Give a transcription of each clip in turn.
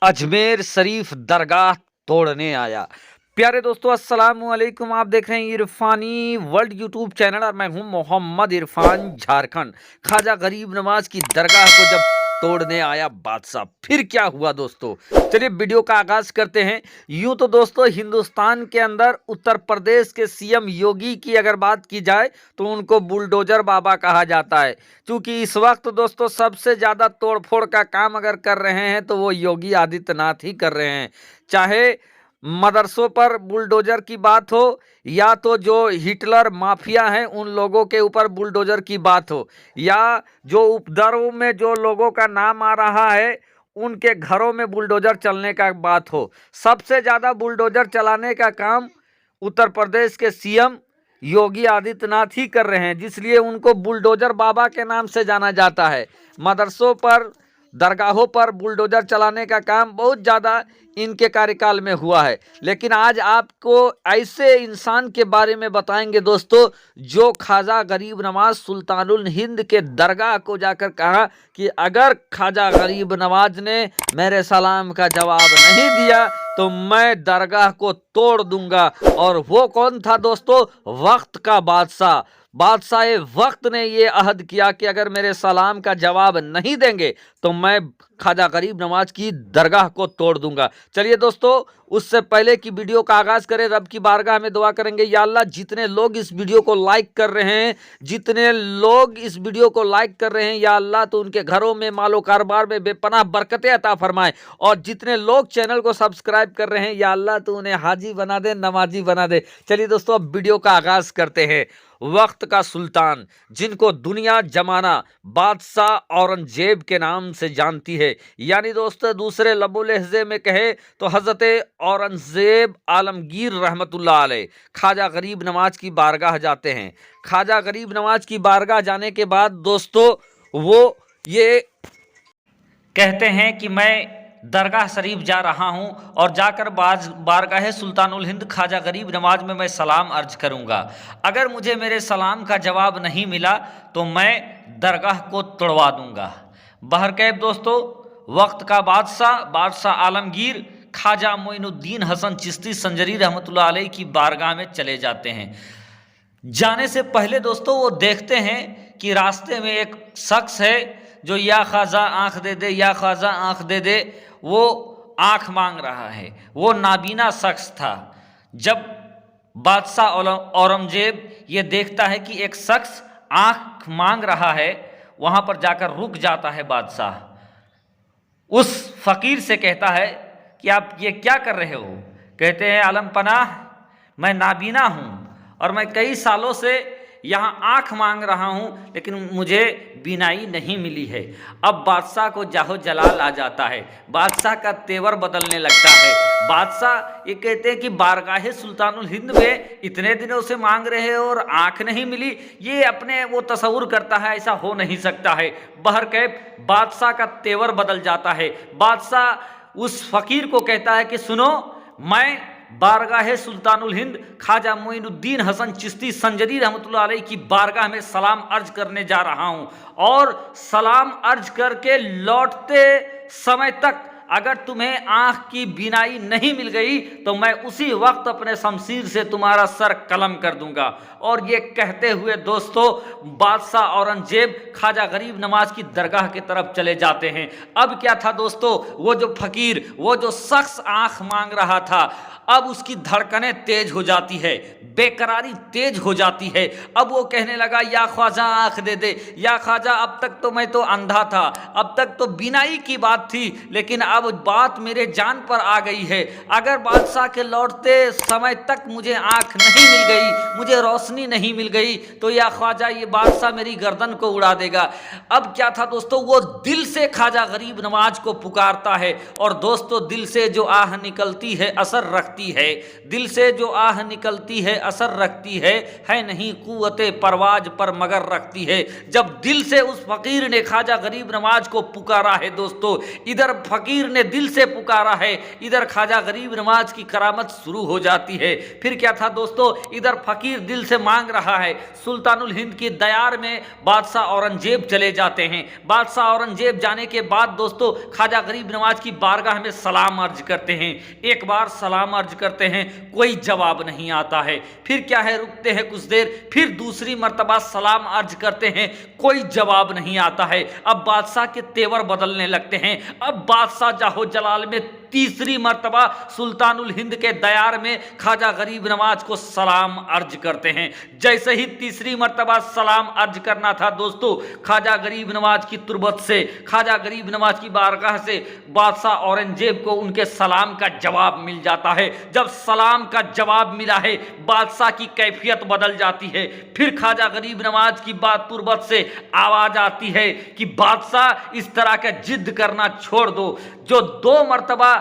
अजमेर शरीफ दरगाह तोड़ने आया। प्यारे दोस्तों, अस्सलाम वालेकुम। आप देख रहे हैं इरफानी वर्ल्ड यूट्यूब चैनल और मैं हूं मोहम्मद इरफान, झारखंड। ख्वाजा गरीब नवाज की दरगाह को जब तोड़ने आया बादशाह, फिर क्या हुआ दोस्तों? चलिए वीडियो का आगाज करते हैं। यूं तो दोस्तों हिंदुस्तान के अंदर उत्तर प्रदेश के सीएम योगी की अगर बात की जाए तो उनको बुलडोजर बाबा कहा जाता है, क्योंकि इस वक्त दोस्तों सबसे ज्यादा तोड़फोड़ का काम अगर कर रहे हैं तो वो योगी आदित्यनाथ ही कर रहे हैं। चाहे मदरसों पर बुलडोजर की बात हो या तो जो हिटलर माफिया हैं उन लोगों के ऊपर बुलडोजर की बात हो, या जो उपद्रव में जो लोगों का नाम आ रहा है उनके घरों में बुलडोजर चलने का बात हो, सबसे ज्यादा बुलडोजर चलाने का काम उत्तर प्रदेश के सीएम योगी आदित्यनाथ ही कर रहे हैं, जिसलिए उनको बुलडोजर बाबा के नाम से जाना जाता है। मदरसों पर, दरगाहों पर बुलडोजर चलाने का काम बहुत ज़्यादा इनके कार्यकाल में हुआ है। लेकिन आज आपको ऐसे इंसान के बारे में बताएंगे दोस्तों, जो ख्वाजा गरीब नवाज सुल्तानुल हिंद के दरगाह को जाकर कहा कि अगर ख्वाजा गरीब नवाज ने मेरे सलाम का जवाब नहीं दिया तो मैं दरगाह को तोड़ दूंगा। और वो कौन था दोस्तों? वक्त का बादशाह, बादशाह वक्त ने ये अहद किया कि अगर मेरे सलाम का जवाब नहीं देंगे तो मैं ख्वाजा गरीब नवाज की दरगाह को तोड़ दूंगा। चलिए दोस्तों, उससे पहले कि वीडियो का आगाज करें, रब की बारगाह में दुआ करेंगे, या अल्लाह जितने लोग इस वीडियो को लाइक कर रहे हैं, जितने लोग इस वीडियो को लाइक कर रहे हैं, या अल्लाह तो उनके घरों में, मालो कारोबार में बेपनाह बरकतें अता फरमाए। और जितने लोग चैनल को सब्सक्राइब कर रहे हैं, या अल्लाह तो उन्हें हाजी बना दे, नमाजी बना दे। चलिए दोस्तों, अब वीडियो का आगाज करते हैं। वक्त का सुल्तान, जिनको दुनिया जमाना बादशाह औरंगजेब के नाम से जानती है, यानी दोस्तों दूसरे लबो लहजे में कहे तो हजरत औरंगजेब आलमगीर रहमतुल्लाह अलैह ख्वाजा गरीब नवाज की बारगाह जाते हैं। ख्वाजा गरीब नवाज की बारगाह जाने के बाद दोस्तों वो ये कहते हैं कि मैं दरगाह शरीफ जा रहा हूं और जाकर बारगाह सुल्तानुल हिंद ख्वाजा गरीब नवाज में मैं सलाम अर्ज करूंगा। अगर मुझे मेरे सलाम का जवाब नहीं मिला तो मैं दरगाह को तोड़वा दूंगा। बहरकैफ दोस्तों, वक्त का बादशाह आलमगीर ख्वाजा मोइनुद्दीन हसन चिश्ती संजरी रहमतुल्लाह अलैह की बारगाह में चले जाते हैं। जाने से पहले दोस्तों वो देखते हैं कि रास्ते में एक शख्स है जो या ख्वाजा आंख दे दे, या ख्वाजा आंख दे दे, वो आंख मांग रहा है। वो नाबीना शख्स था। जब बादशाह औरंगजेब ये देखता है कि एक शख्स आंख मांग रहा है, वहां पर जाकर रुक जाता है। बादशाह उस फकीर से कहता है कि आप ये क्या कर रहे हो? कहते हैं आलम पनाह, मैं नाबीना हूं और मैं कई सालों से यहाँ आंख मांग रहा हूँ, लेकिन मुझे बीनाई नहीं मिली है। अब बादशाह को जाहो जलाल आ जाता है, बादशाह का तेवर बदलने लगता है। बादशाह ये कहते हैं कि बारगाह सुल्तानुल हिंद में इतने दिनों से मांग रहे हो और आंख नहीं मिली। ये अपने वो तस्वुर करता है, ऐसा हो नहीं सकता है। बहरकैफ बादशाह का तेवर बदल जाता है। बादशाह उस फकीर को कहता है कि सुनो, मैं बारगाह सुल्तानुल हिंद ख्वाजा मोइनुद्दीन हसन चिश्ती संजरी रहमतुल्लाह अलैह की बारगाह में सलाम अर्ज करने जा रहा हूं, और सलाम अर्ज करके लौटते समय तक अगर तुम्हें आंख की बीनाई नहीं मिल गई तो मैं उसी वक्त अपने शमशीर से तुम्हारा सर कलम कर दूंगा। और ये कहते हुए दोस्तों बादशाह औरंगजेब ख्वाजा गरीब नवाज की दरगाह की तरफ चले जाते हैं। अब क्या था दोस्तों, वो जो फकीर, वो जो शख्स आंख मांग रहा था, अब उसकी धड़कनें तेज हो जाती है, बेकरारी तेज हो जाती है। अब वो कहने लगा, या ख्वाजा आंख दे दे, या ख्वाजा अब तक तो मैं तो अंधा था, अब तक तो बीनाई की बात थी, लेकिन अब बात मेरे जान पर आ गई है। अगर बादशाह के लौटते समय तक मुझे आंख नहीं मिल गई, मुझे रोशनी नहीं मिल गई, तो या ख्वाजा ये बादशाह मेरी गर्दन को उड़ा देगा। अब क्या था दोस्तों, वो दिल से ख्वाजा गरीब नवाज को पुकारता है, और दोस्तों दिल से जो आह निकलती है असर रखती है, दिल से जो आह निकलती है असर रखती है नहीं कुव्वते परवाज पर मगर रखती है। जब दिल से उस फकीर ने ख्वाजा गरीब नवाज को पुकारा है दोस्तों, इधर फकीर ने दिल से पुकारा है, इधर ख्वाजा गरीब नवाज की करामत शुरू हो जाती है। फिर क्या था दोस्तों, इधर फकीर दिल से मांग रहा है, सुल्तानुल हिंद की दयार में बादशाह औरंगजेब चले जाते हैं। बादशाह औरंगजेब जाने के बाद दोस्तों ख्वाजा गरीब नवाज की बारगाह में सलाम अर्ज करते हैं। एक बार सलाम अर्ज करते हैं, कोई जवाब नहीं आता है। फिर क्या है, रुकते हैं कुछ देर, फिर दूसरी मर्तबा सलाम अर्ज करते हैं, कोई जवाब नहीं आता है। अब बादशाह के तेवर बदलने लगते हैं। अब बादशाह जाहो जलाल में तीसरी मर्तबा सुल्तानुल हिंद के दयार में ख्वाजा गरीब नवाज को सलाम अर्ज करते हैं। जैसे ही तीसरी मर्तबा सलाम अर्ज करना था दोस्तों, ख्वाजा गरीब नवाज की तुरबत से, ख्वाजा गरीब नवाज की बारगाह से बादशाह औरंगजेब को उनके सलाम का जवाब मिल जाता है। जब सलाम का जवाब मिला है, बादशाह की कैफियत बदल जाती है। फिर ख्वाजा गरीब नवाज की बात तुरबत से आवाज आती है कि बादशाह इस तरह का जिद करना छोड़ दो। जो 2 मर्तबा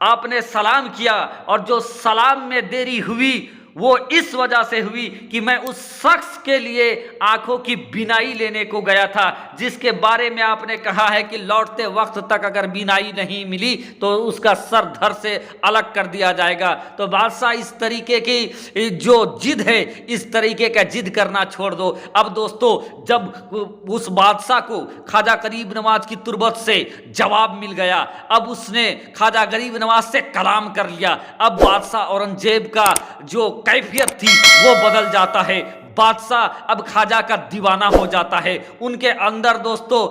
आपने सलाम किया और जो सलाम में देरी हुई वो इस वजह से हुई कि मैं उस शख्स के लिए आंखों की बिनाई लेने को गया था, जिसके बारे में आपने कहा है कि लौटते वक्त तक अगर बिनाई नहीं मिली तो उसका सर धड़ से अलग कर दिया जाएगा। तो बादशाह इस तरीके की जो जिद है, इस तरीके का जिद करना छोड़ दो। अब दोस्तों जब उस बादशाह को ख्वाजा गरीब नवाज की तुरबत से जवाब मिल गया, अब उसने ख्वाजा गरीब नवाज से कलाम कर लिया। अब बादशाह औरंगजेब का जो कैफियत थी वो बदल जाता है। बादशाह अब ख्वाजा का दीवाना हो जाता है। उनके अंदर दोस्तों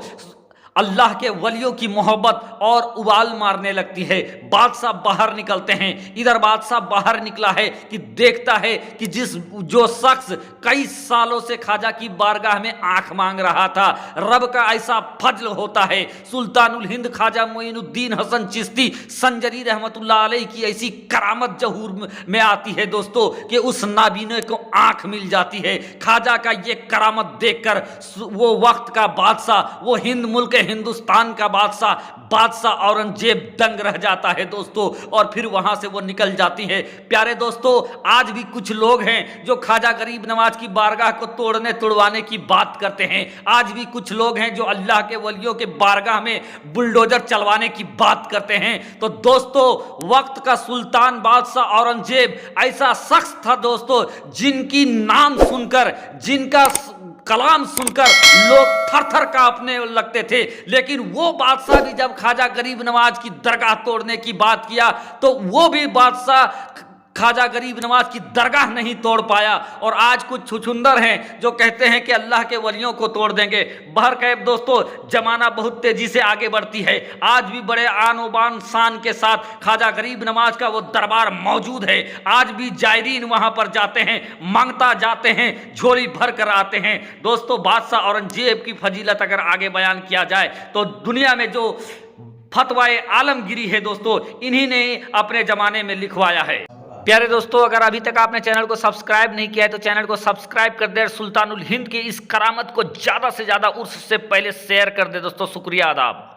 अल्लाह के वलियों की मोहब्बत और उबाल मारने लगती है। बादशाह बाहर निकलते हैं। इधर बादशाह बाहर निकला है कि देखता है कि जो शख्स कई सालों से ख्वाजा की बारगाह में आंख मांग रहा था, रब का ऐसा फजल होता है। सुल्तानुल हिंद ख्वाजा मोइनुद्दीन हसन चिश्ती संजरी रहमतुल्लाह अलैह की ऐसी करामत जहूर में आती है दोस्तों कि उस नाबीने को आंख मिल जाती है। ख्वाजा का ये करामत देखकर वो वक्त का बादशाह, वो हिंद मुल्क हिंदुस्तान का बादशाह औरंगजेब दंग रह जाता है दोस्तों, और फिर वहां से वो निकल जाती है। प्यारे दोस्तों, आज भी कुछ लोग हैं जो ख्वाजा गरीब नवाज की बारगाह को तोड़ने तुड़वाने की बात करते हैं। आज भी कुछ लोग हैं जो अल्लाह के वलियों के बारगाह में बुलडोजर चलवाने की बात करते हैं। तो दोस्तों वक्त का सुल्तान बादशाह औरंगजेब ऐसा शख्स था दोस्तों, जिनकी नाम सुनकर, जिनका कलाम सुनकर लोग थर थर कांपने लगते थे। लेकिन वो बादशाह भी जब ख्वाजा गरीब नवाज की दरगाह तोड़ने की बात किया तो वो भी बादशाह ख्वाजा गरीब नवाज की दरगाह नहीं तोड़ पाया। और आज कुछ छुछुंदर हैं जो कहते हैं कि अल्लाह के वलियों को तोड़ देंगे। बहरकैफ दोस्तों जमाना बहुत तेजी से आगे बढ़ती है। आज भी बड़े आन व बान शान के साथ ख्वाजा गरीब नवाज का वो दरबार मौजूद है। आज भी जायरीन वहां पर जाते हैं, मांगता जाते हैं, झोली भर कर आते हैं। दोस्तों बादशाह औरंगजेब की फजीलत अगर आगे बयान किया जाए तो दुनिया में जो फतवाए आलमगिरी है दोस्तों, इन्हीं ने अपने जमाने में लिखवाया है। प्यारे दोस्तों, अगर अभी तक आपने चैनल को सब्सक्राइब नहीं किया है तो चैनल को सब्सक्राइब कर दे और सुल्तानुल हिंद की इस करामत को ज़्यादा से ज़्यादा उर्स से पहले शेयर कर दे दोस्तों। शुक्रिया, आदाब।